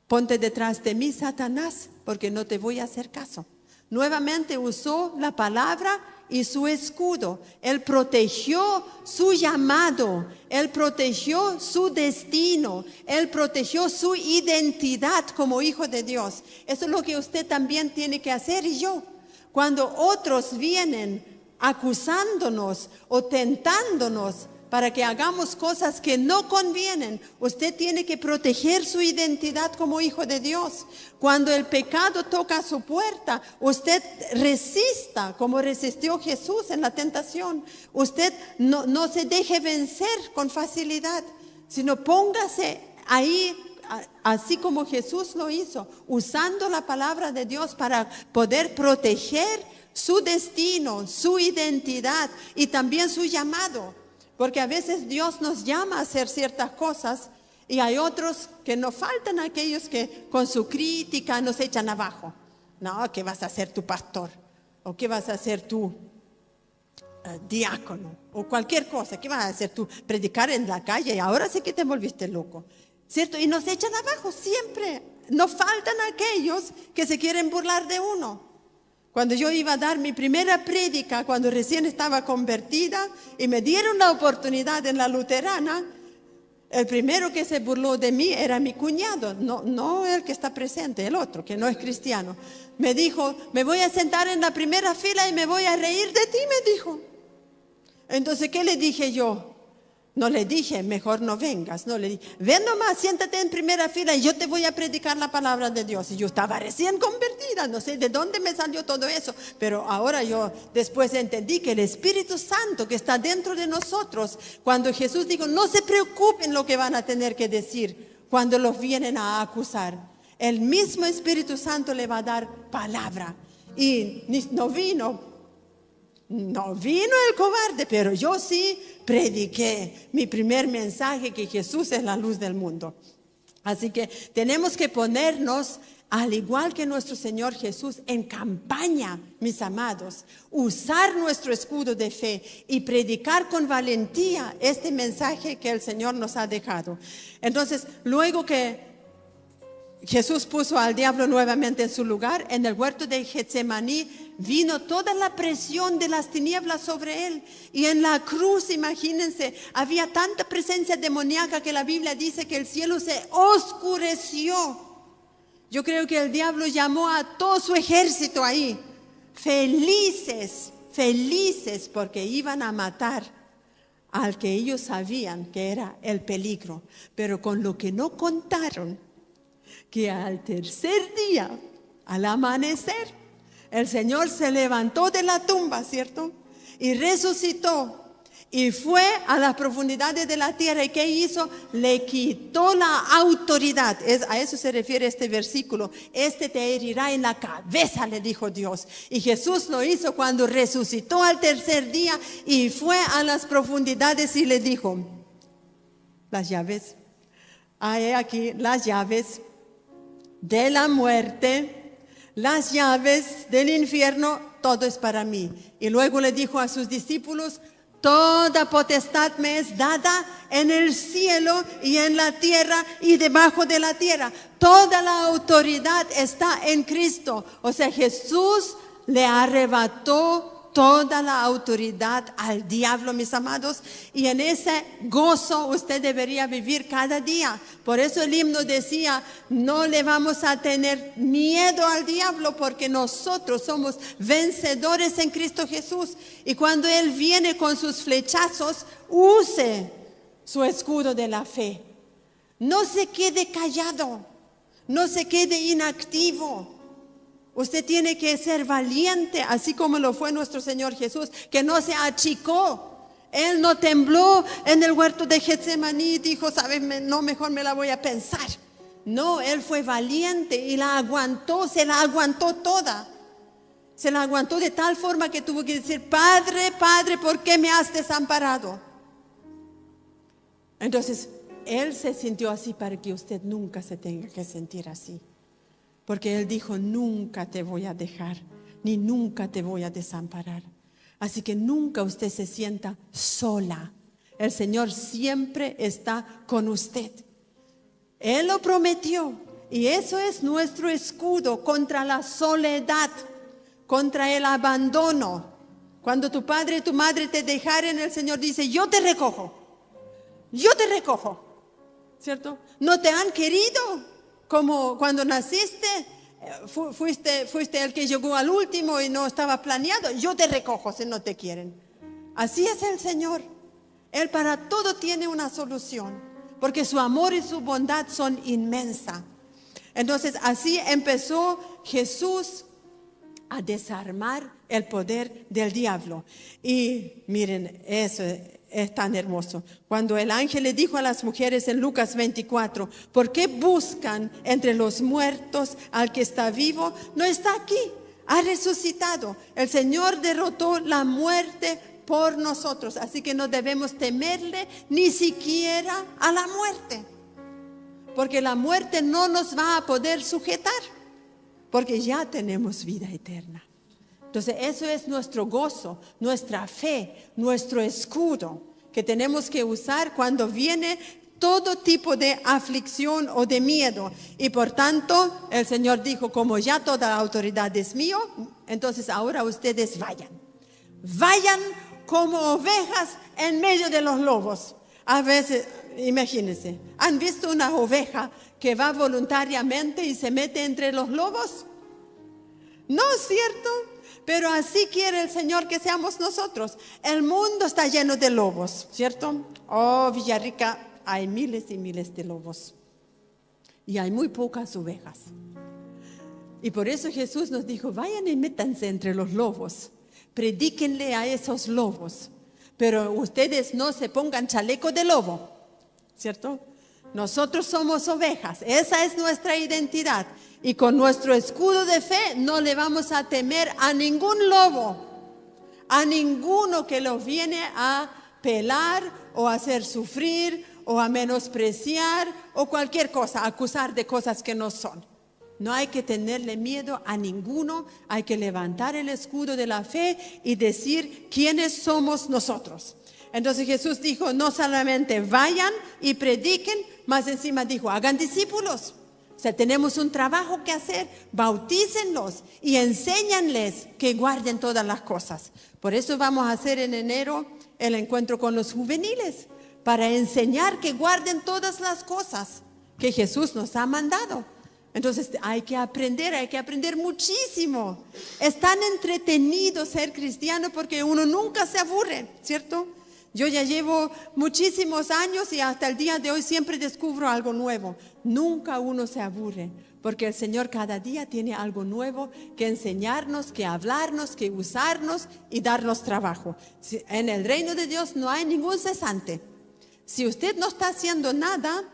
Ponte detrás de mí, Satanás, porque no te voy a hacer caso. Nuevamente usó la palabra y su escudo. Él protegió su llamado, Él protegió su destino, Él protegió su identidad como hijo de Dios. Eso es lo que usted también tiene que hacer y yo. Cuando otros vienen acusándonos o tentándonos para que hagamos cosas que no convienen, usted tiene que proteger su identidad como hijo de Dios. Cuando el pecado toca su puerta, usted resista como resistió Jesús en la tentación. Usted no se deje vencer con facilidad, sino póngase ahí, así como Jesús lo hizo, usando la palabra de Dios para poder proteger su destino, su identidad y también su llamado. Porque a veces Dios nos llama a hacer ciertas cosas y hay otros que nos faltan, aquellos que con su crítica nos echan abajo. No, ¿qué vas a hacer tu pastor? ¿O qué vas a hacer tu diácono? O cualquier cosa, ¿qué vas a hacer tú? Predicar en la calle y ahora sí que te volviste loco, ¿cierto? Y nos echan abajo siempre. Nos faltan aquellos que se quieren burlar de uno. Cuando yo iba a dar mi primera prédica, cuando recién estaba convertida y me dieron la oportunidad en la luterana, el primero que se burló de mí era mi cuñado, no el que está presente, el otro, que no es cristiano. Me dijo, me voy a sentar en la primera fila y me voy a reír de ti, me dijo. Entonces, ¿qué le dije yo? No le dije, mejor no vengas. No le dije, ven nomás, siéntate en primera fila y yo te voy a predicar la palabra de Dios. Y yo estaba recién convertida, no sé de dónde me salió todo eso. Pero ahora yo después entendí que el Espíritu Santo que está dentro de nosotros, cuando Jesús dijo, no se preocupen lo que van a tener que decir cuando los vienen a acusar. El mismo Espíritu Santo le va a dar palabra. Y no vino No vino el cobarde, pero yo sí prediqué mi primer mensaje, que Jesús es la luz del mundo. Así que tenemos que ponernos, al igual que nuestro Señor Jesús, en campaña, mis amados, usar nuestro escudo de fe y predicar con valentía este mensaje que el Señor nos ha dejado. Entonces, luego que Jesús puso al diablo nuevamente en su lugar, en el huerto de Getsemaní vino toda la presión de las tinieblas sobre él. Y en la cruz, imagínense, había tanta presencia demoníaca que la Biblia dice que el cielo se oscureció. Yo creo que el diablo llamó a todo su ejército ahí, felices porque iban a matar al que ellos sabían que era el peligro. Pero con lo que no contaron, que al tercer día, al amanecer, el Señor se levantó de la tumba, ¿cierto? Y resucitó y fue a las profundidades de la tierra. ¿Y qué hizo? Le quitó la autoridad. A eso se refiere este versículo. Este te herirá en la cabeza, le dijo Dios. Y Jesús lo hizo cuando resucitó al tercer día y fue a las profundidades y le dijo: las llaves, hay aquí las llaves de la muerte, las llaves del infierno, todo es para mí. Y luego le dijo a sus discípulos: toda potestad me es dada en el cielo y en la tierra y debajo de la tierra. Toda la autoridad está en Cristo. O sea, Jesús le arrebató toda la autoridad al diablo, mis amados, y en ese gozo usted debería vivir cada día. Por eso el himno decía: no le vamos a tener miedo al diablo, porque nosotros somos vencedores en Cristo Jesús. Y cuando Él viene con sus flechazos, use su escudo de la fe. No se quede callado, no se quede inactivo. Usted tiene que ser valiente, así como lo fue nuestro Señor Jesús, que no se achicó. Él no tembló en el huerto de Getsemaní y dijo: ¿sabes? No, mejor me la voy a pensar. No, Él fue valiente y la aguantó, se la aguantó toda. Se la aguantó de tal forma que tuvo que decir: Padre, Padre, ¿por qué me has desamparado? Entonces, Él se sintió así para que usted nunca se tenga que sentir así. Porque Él dijo: nunca te voy a dejar, ni nunca te voy a desamparar. Así que nunca usted se sienta sola. El Señor siempre está con usted. Él lo prometió. Y eso es nuestro escudo contra la soledad, contra el abandono. Cuando tu padre y tu madre te dejaren, el Señor dice: yo te recojo, ¿cierto? No te han querido. Como cuando naciste, fuiste el que llegó al último y no estaba planeado. Yo te recojo si no te quieren. Así es el Señor. Él para todo tiene una solución, porque su amor y su bondad son inmensas. Entonces así empezó Jesús a desarmar el poder del diablo. Y miren, eso es tan hermoso. Cuando el ángel le dijo a las mujeres en Lucas 24: ¿por qué buscan entre los muertos al que está vivo? No está aquí, ha resucitado. El Señor derrotó la muerte por nosotros, así que no debemos temerle ni siquiera a la muerte, porque la muerte no nos va a poder sujetar, porque ya tenemos vida eterna. Entonces eso es nuestro gozo, nuestra fe, nuestro escudo que tenemos que usar cuando viene todo tipo de aflicción o de miedo. Y por tanto el Señor dijo: como ya toda la autoridad es mío, entonces ahora ustedes vayan como ovejas en medio de los lobos. A veces, imagínense, ¿han visto una oveja que va voluntariamente y se mete entre los lobos? No, ¿cierto? Pero así quiere el Señor que seamos nosotros. El mundo está lleno de lobos, ¿cierto? Oh, Villarrica, hay miles y miles de lobos. Y hay muy pocas ovejas. Y por eso Jesús nos dijo: vayan y métanse entre los lobos. Predíquenle a esos lobos. Pero ustedes no se pongan chaleco de lobo, ¿cierto? Nosotros somos ovejas. Esa es nuestra identidad. Y con nuestro escudo de fe no le vamos a temer a ningún lobo, a ninguno que los viene a pelar o a hacer sufrir o a menospreciar o cualquier cosa, acusar de cosas que no son. No hay que tenerle miedo a ninguno, hay que levantar el escudo de la fe y decir quiénes somos nosotros. Entonces Jesús dijo, no solamente vayan y prediquen, más encima dijo, hagan discípulos. O sea, tenemos un trabajo que hacer, bautícenlos y enséñanles que guarden todas las cosas. Por eso vamos a hacer en enero el encuentro con los juveniles, para enseñar que guarden todas las cosas que Jesús nos ha mandado. Entonces hay que aprender muchísimo. Es tan entretenido ser cristiano porque uno nunca se aburre, ¿cierto? Yo ya llevo muchísimos años y hasta el día de hoy siempre descubro algo nuevo. Nunca uno se aburre porque el Señor cada día tiene algo nuevo que enseñarnos, que hablarnos, que usarnos y darnos trabajo. En el reino de Dios no hay ningún cesante. Si usted no está haciendo nada,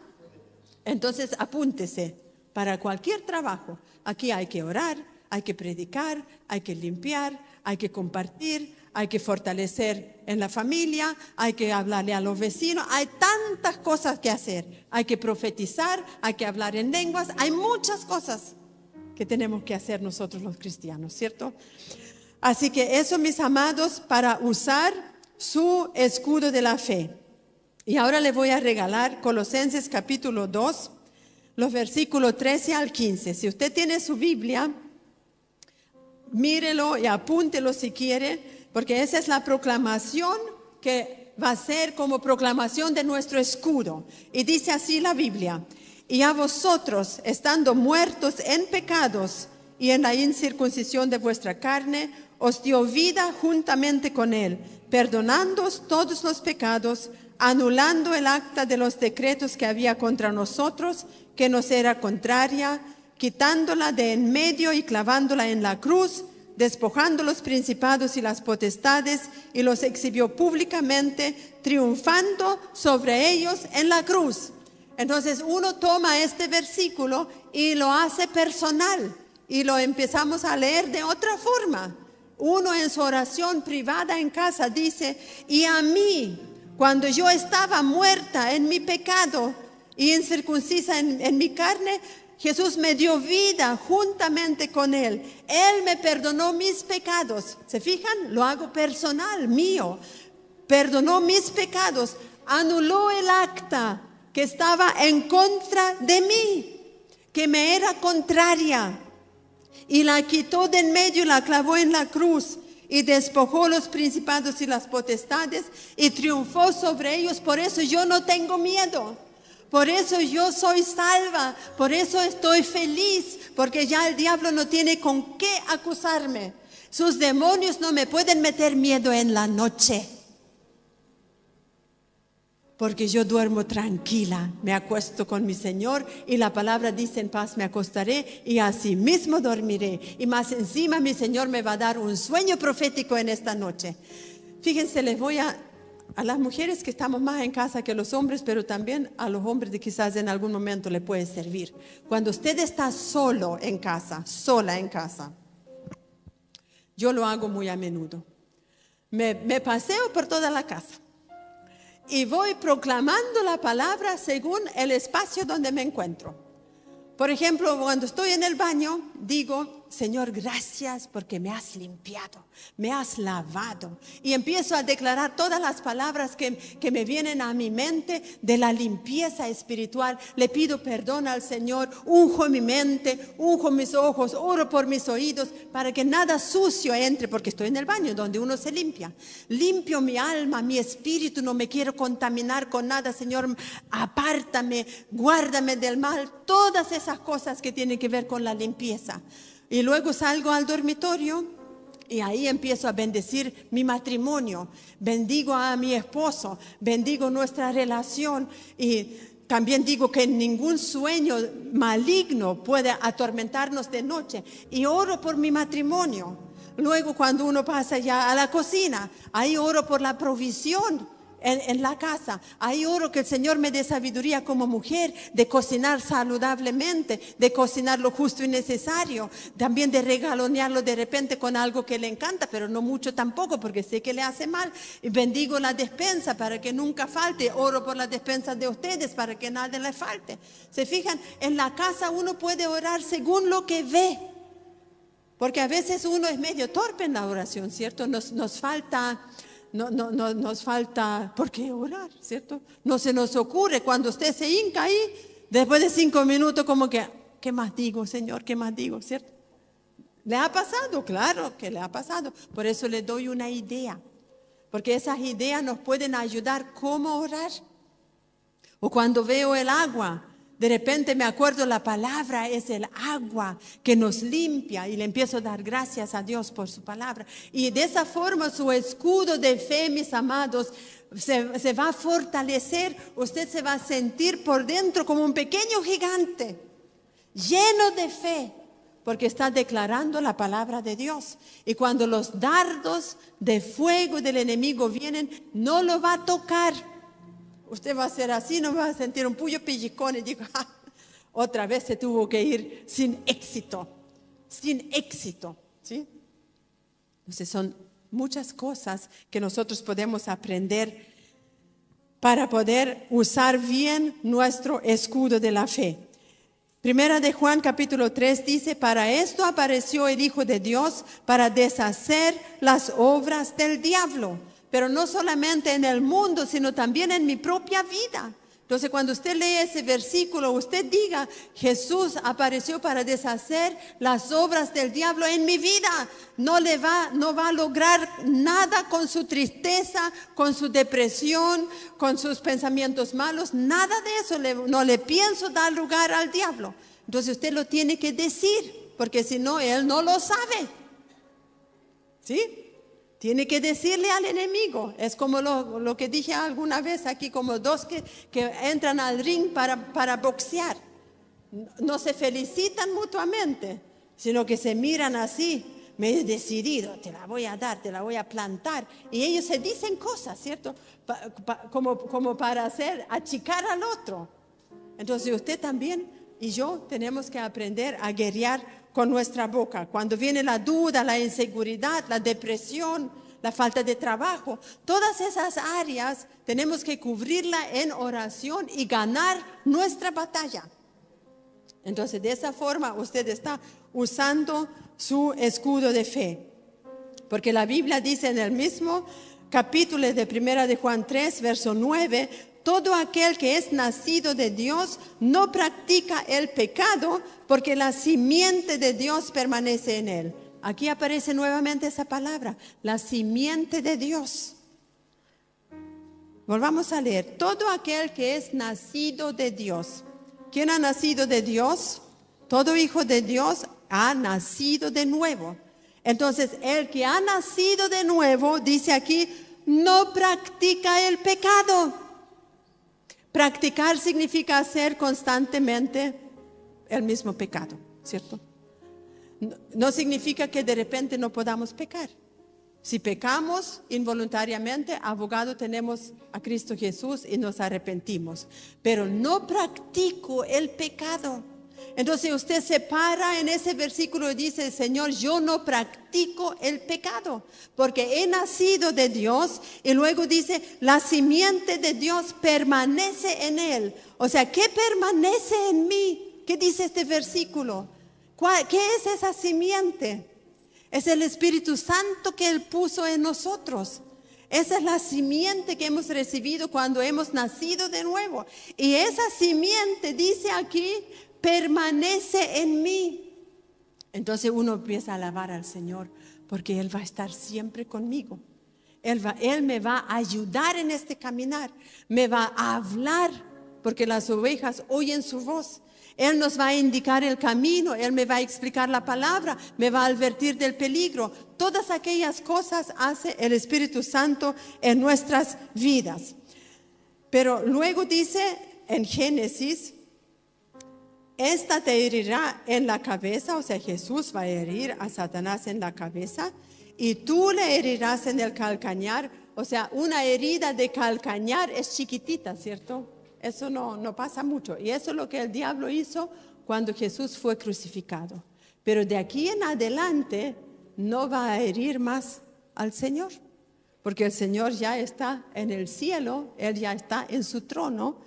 entonces apúntese para cualquier trabajo. Aquí hay que orar, hay que predicar, hay que limpiar, hay que compartir, hay que fortalecer en la familia, hay que hablarle a los vecinos, hay tantas cosas que hacer. Hay que profetizar, hay que hablar en lenguas, hay muchas cosas que tenemos que hacer nosotros los cristianos, ¿cierto? Así que eso, mis amados, para usar su escudo de la fe. Y ahora le voy a regalar Colosenses capítulo 2, los versículos 13 al 15. Si usted tiene su Biblia, mírelo y apúntelo si quiere, porque esa es la proclamación que va a ser como proclamación de nuestro escudo. Y dice así la Biblia: y a vosotros, estando muertos en pecados y en la incircuncisión de vuestra carne, os dio vida juntamente con él, perdonándoos todos los pecados, anulando el acta de los decretos que había contra nosotros, que nos era contraria, quitándola de en medio y clavándola en la cruz, despojando los principados y las potestades, y los exhibió públicamente, triunfando sobre ellos en la cruz. Entonces uno toma este versículo y lo hace personal, y lo empezamos a leer de otra forma. Uno en su oración privada en casa dice: y a mí, cuando yo estaba muerta en mi pecado y incircuncisa en mi carne, Jesús me dio vida juntamente con él. Él me perdonó mis pecados. ¿Se fijan? Lo hago personal, mío. Perdonó mis pecados. Anuló el acta que estaba en contra de mí, que me era contraria. Y la quitó de en medio y la clavó en la cruz. Y despojó los principados y las potestades y triunfó sobre ellos. Por eso yo no tengo miedo. Por eso yo soy salva, por eso estoy feliz, porque ya el diablo no tiene con qué acusarme. Sus demonios no me pueden meter miedo en la noche, porque yo duermo tranquila, me acuesto con mi Señor y la palabra dice: en paz me acostaré y así mismo dormiré. Y más encima mi Señor me va a dar un sueño profético en esta noche. Fíjense, les voy a las mujeres que estamos más en casa que los hombres, pero también a los hombres de quizás en algún momento le puede servir. Cuando usted está solo en casa, sola en casa, yo lo hago muy a menudo. Me paseo por toda la casa y voy proclamando la palabra según el espacio donde me encuentro. Por ejemplo, cuando estoy en el baño, digo: Señor, gracias porque me has limpiado, me has lavado. Y empiezo a declarar todas las palabras que me vienen a mi mente de la limpieza espiritual. Le pido perdón al Señor, unjo mi mente, unjo mis ojos, oro por mis oídos, para que nada sucio entre, porque estoy en el baño donde uno se limpia. Limpio mi alma, mi espíritu, no me quiero contaminar con nada. Señor, apártame, guárdame del mal. Todas esas cosas que tienen que ver con la limpieza. Y luego salgo al dormitorio y ahí empiezo a bendecir mi matrimonio, bendigo a mi esposo, bendigo nuestra relación y también digo que ningún sueño maligno puede atormentarnos de noche, y oro por mi matrimonio. Luego, cuando uno pasa ya a la cocina, ahí oro por la provisión en la casa. Ahí oro que el Señor me dé sabiduría como mujer, de cocinar saludablemente, de cocinar lo justo y necesario, también de regalonearlo de repente con algo que le encanta, pero no mucho tampoco, porque sé que le hace mal. Y bendigo la despensa para que nunca falte. Oro por las despensas de ustedes para que nada les falte. ¿Se fijan? En la casa uno puede orar según lo que ve. Porque a veces uno es medio torpe en la oración, ¿cierto? Nos falta, nos falta, ¿por qué orar? ¿Cierto? No se nos ocurre cuando usted se hinca ahí, después de 5 minutos como que, ¿qué más digo, Señor? ¿Qué más digo? ¿Cierto? ¿Le ha pasado? Claro que le ha pasado. Por eso le doy una idea. Porque esas ideas nos pueden ayudar cómo orar. O cuando veo el agua, de repente me acuerdo, la palabra es el agua que nos limpia y le empiezo a dar gracias a Dios por su palabra. Y de esa forma su escudo de fe, mis amados, se va a fortalecer. Usted se va a sentir por dentro como un pequeño gigante, lleno de fe, porque está declarando la palabra de Dios. Y cuando los dardos de fuego del enemigo vienen, no lo va a tocar. Usted va a ser así, no va a sentir un puño pellizcón y digo, otra vez se tuvo que ir sin éxito, ¿sí? Entonces son muchas cosas que nosotros podemos aprender para poder usar bien nuestro escudo de la fe. Primera de Juan capítulo 3 dice, para esto apareció el Hijo de Dios, para deshacer las obras del diablo. Pero no solamente en el mundo, sino también en mi propia vida. Entonces, cuando usted lee ese versículo, usted diga, Jesús apareció para deshacer las obras del diablo en mi vida. No va a lograr nada con su tristeza, con su depresión, con sus pensamientos malos. Nada de eso, no le pienso dar lugar al diablo. Entonces, usted lo tiene que decir, porque si no, él no lo sabe. ¿Sí? Tiene que decirle al enemigo. Es como lo que dije alguna vez aquí, como dos que entran al ring para boxear. No se felicitan mutuamente, sino que se miran así, medio decidido, te la voy a dar, te la voy a plantar. Y ellos se dicen cosas, ¿cierto? Como para achicar al otro. Entonces usted también y yo tenemos que aprender a guerrear con nuestra boca. Cuando viene la duda, la inseguridad, la depresión, la falta de trabajo, todas esas áreas tenemos que cubrirla en oración y ganar nuestra batalla. Entonces, de esa forma usted está usando su escudo de fe. Porque la Biblia dice en el mismo capítulo de 1 de Juan 3, verso 9, todo aquel que es nacido de Dios no practica el pecado, porque la simiente de Dios permanece en él. Aquí aparece nuevamente esa palabra, la simiente de Dios. Volvamos a leer, todo aquel que es nacido de Dios. ¿Quién ha nacido de Dios? Todo hijo de Dios ha nacido de nuevo. Entonces, el que ha nacido de nuevo, dice aquí, no practica el pecado. Practicar significa hacer constantemente el mismo pecado, ¿cierto? No significa que de repente no podamos pecar. Si pecamos involuntariamente, abogado tenemos a Cristo Jesús y nos arrepentimos. Pero no practico el pecado. Entonces usted se para en ese versículo y dice, Señor, yo no practico el pecado, porque he nacido de Dios. Y luego dice, la simiente de Dios permanece en él. O sea, ¿qué permanece en mí? ¿Qué dice este versículo? ¿Qué es esa simiente? Es el Espíritu Santo que Él puso en nosotros. Esa es la simiente que hemos recibido cuando hemos nacido de nuevo. Y esa simiente, dice aquí, permanece en mí. Entonces uno empieza a alabar al Señor, porque Él va a estar siempre conmigo. Él me va a ayudar en este caminar. Me va a hablar, porque las ovejas oyen su voz. Él nos va a indicar el camino, Él me va a explicar la palabra, me va a advertir del peligro. Todas aquellas cosas hace el Espíritu Santo en nuestras vidas. Pero luego dice en Génesis, esta te herirá en la cabeza, o sea, Jesús va a herir a Satanás en la cabeza, y tú le herirás en el calcañar, O sea, una herida de calcañar es chiquitita, ¿cierto? Eso no pasa mucho. Y eso es lo que el diablo hizo cuando Jesús fue crucificado. Pero de aquí en adelante no va a herir más al Señor, porque el Señor ya está en el cielo, Él ya está en su trono.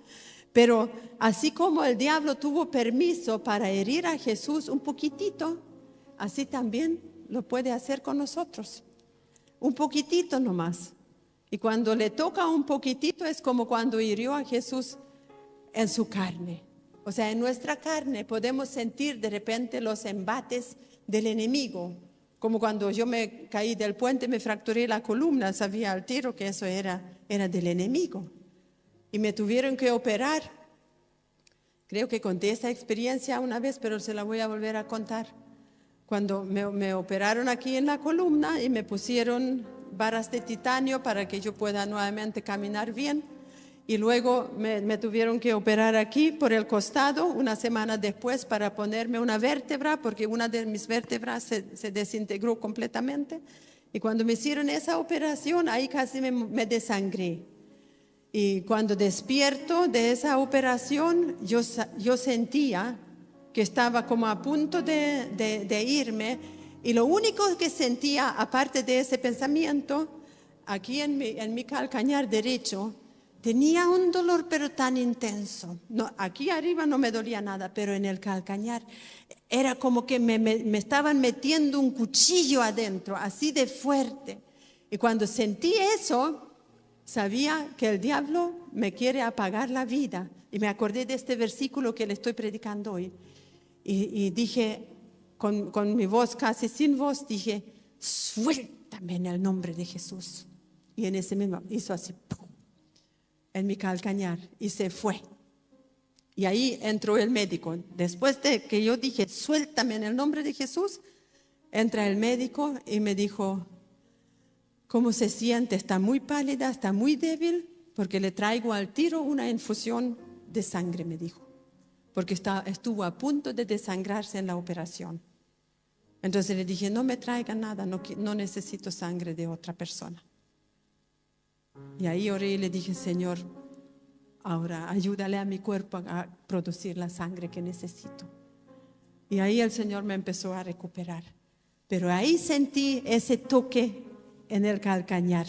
Pero así como el diablo tuvo permiso para herir a Jesús un poquitito, así también lo puede hacer con nosotros. Un poquitito nomás. Y cuando le toca un poquitito es como cuando hirió a Jesús en su carne. O sea, en nuestra carne podemos sentir de repente los embates del enemigo. Como cuando yo me caí del puente, me fracturé la columna, sabía al tiro que eso era del enemigo. Y me tuvieron que operar. Creo que conté esa experiencia una vez, pero se la voy a volver a contar. Cuando me operaron aquí en la columna y me pusieron varas de titanio para que yo pueda nuevamente caminar bien. Y luego me tuvieron que operar aquí por el costado una semana después para ponerme una vértebra, porque una de mis vértebras se desintegró completamente. Y cuando me hicieron esa operación, ahí casi me desangré. Y cuando despierto de esa operación, yo sentía que estaba como a punto de irme. Y lo único que sentía, aparte de ese pensamiento, aquí en mi calcañar derecho, tenía un dolor pero tan intenso. No, aquí arriba no me dolía nada, pero en el calcañar era como que me estaban metiendo un cuchillo adentro, así de fuerte. Y cuando sentí eso, sabía que el diablo me quiere apagar la vida. Y me acordé de este versículo que le estoy predicando hoy. Y dije, con mi voz casi sin voz, dije, suéltame en el nombre de Jesús. Y en ese mismo hizo así, ¡pum!, en mi calcañar, y se fue. Y ahí entró el médico. Después de que yo dije, suéltame en el nombre de Jesús, entra el médico y me dijo, ¿cómo se siente? Está muy pálida, está muy débil, porque le traigo al tiro una infusión de sangre, me dijo, porque estuvo a punto de desangrarse en la operación. Entonces le dije, no me traiga nada, no necesito sangre de otra persona. Y ahí oré y le dije, Señor, ahora ayúdale a mi cuerpo a producir la sangre que necesito. Y ahí el Señor me empezó a recuperar. Pero ahí sentí ese toque en el calcañar.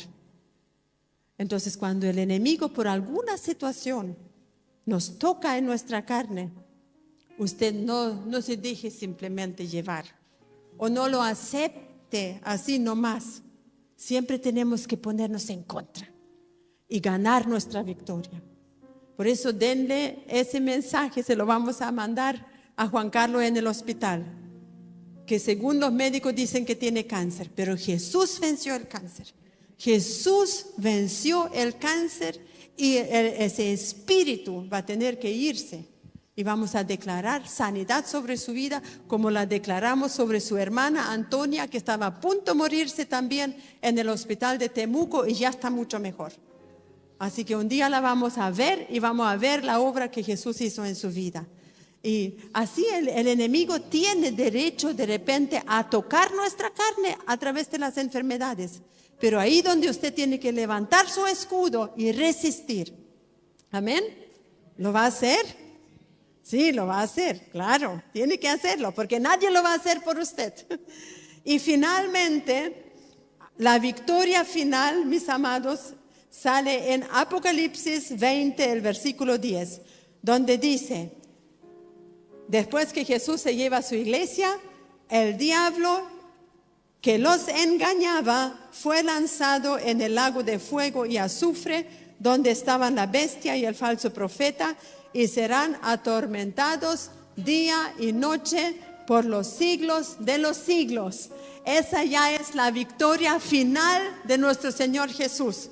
Entonces, cuando el enemigo por alguna situación nos toca en nuestra carne, usted no se deje simplemente llevar o no lo acepte así nomás. Siempre tenemos que ponernos en contra y ganar nuestra victoria. Por eso denle ese mensaje, se lo vamos a mandar a Juan Carlos en el hospital, que según los médicos dicen que tiene cáncer, pero Jesús venció el cáncer. Jesús venció el cáncer y ese espíritu va a tener que irse. Y vamos a declarar sanidad sobre su vida, como la declaramos sobre su hermana Antonia, que estaba a punto de morirse también en el hospital de Temuco y ya está mucho mejor. Así que un día la vamos a ver y vamos a ver la obra que Jesús hizo en su vida. Y así el enemigo tiene derecho de repente a tocar nuestra carne a través de las enfermedades. Pero ahí donde usted tiene que levantar su escudo y resistir. ¿Amén? ¿Lo va a hacer? Sí, lo va a hacer, claro. Tiene que hacerlo porque nadie lo va a hacer por usted. Y finalmente, la victoria final, mis amados, sale en Apocalipsis 20, el versículo 10, donde dice, después que Jesús se lleva a su iglesia, el diablo que los engañaba fue lanzado en el lago de fuego y azufre, donde estaban la bestia y el falso profeta, y serán atormentados día y noche por los siglos de los siglos. Esa ya es la victoria final de nuestro Señor Jesús.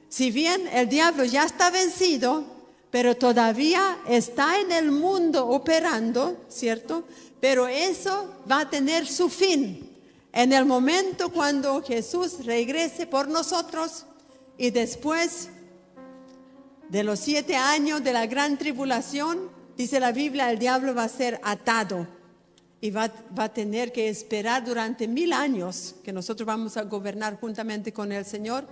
Si bien el diablo ya está vencido, pero todavía está en el mundo operando, ¿cierto? Pero eso va a tener su fin en el momento cuando Jesús regrese por nosotros y después de los 7 años de la gran tribulación, dice la Biblia, el diablo va a ser atado y va a tener que esperar durante 1000 años que nosotros vamos a gobernar juntamente con el Señor.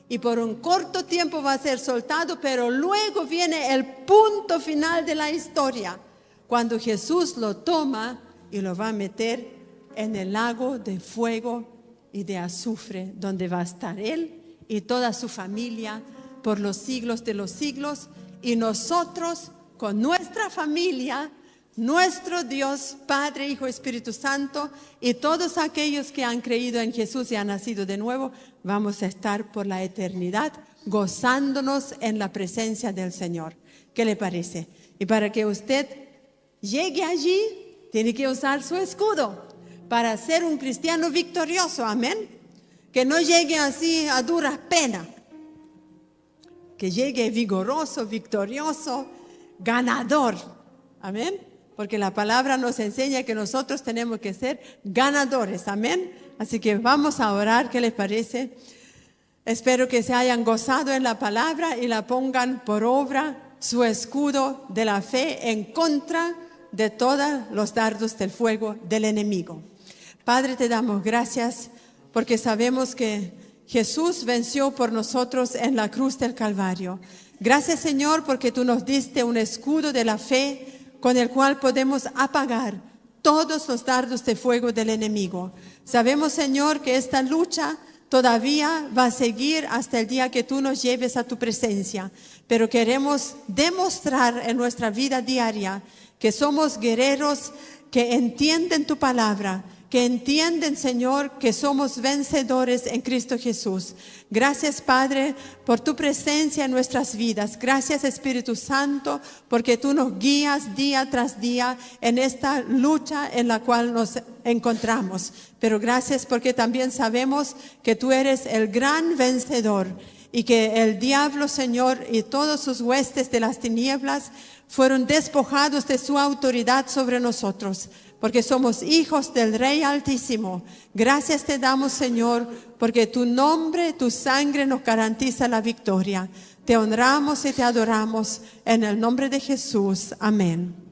y por un corto tiempo va a ser soltado, pero luego viene el punto final de la historia, cuando Jesús lo toma y lo va a meter en el lago de fuego y de azufre, donde va a estar él y toda su familia por los siglos de los siglos, y nosotros con nuestra familia, nuestro Dios, Padre, Hijo, Espíritu Santo, y todos aquellos que han creído en Jesús y han nacido de nuevo, vamos a estar por la eternidad gozándonos en la presencia del Señor. ¿Qué le parece? Y para que usted llegue allí, tiene que usar su escudo para ser un cristiano victorioso, amén. Que no llegue así a duras penas, que llegue vigoroso, victorioso, ganador, amén. Porque la palabra nos enseña que nosotros tenemos que ser ganadores, amén. Así que vamos a orar, ¿qué les parece? Espero que se hayan gozado en la palabra y la pongan por obra, su escudo de la fe en contra de todos los dardos del fuego del enemigo. Padre, te damos gracias porque sabemos que Jesús venció por nosotros en la cruz del Calvario. Gracias, Señor, porque tú nos diste un escudo de la fe con el cual podemos apagar todos los dardos de fuego del enemigo. Sabemos, Señor, que esta lucha todavía va a seguir hasta el día que tú nos lleves a tu presencia, pero queremos demostrar en nuestra vida diaria que somos guerreros que entienden tu palabra, que entienden, Señor, que somos vencedores en Cristo Jesús. Gracias, Padre, por tu presencia en nuestras vidas. Gracias, Espíritu Santo, porque tú nos guías día tras día en esta lucha en la cual nos encontramos. Pero gracias porque también sabemos que tú eres el gran vencedor y que el diablo, Señor, y todos sus huestes de las tinieblas fueron despojados de su autoridad sobre nosotros, porque somos hijos del Rey Altísimo. Gracias te damos, Señor, porque tu nombre, tu sangre nos garantiza la victoria. Te honramos y te adoramos en el nombre de Jesús. Amén.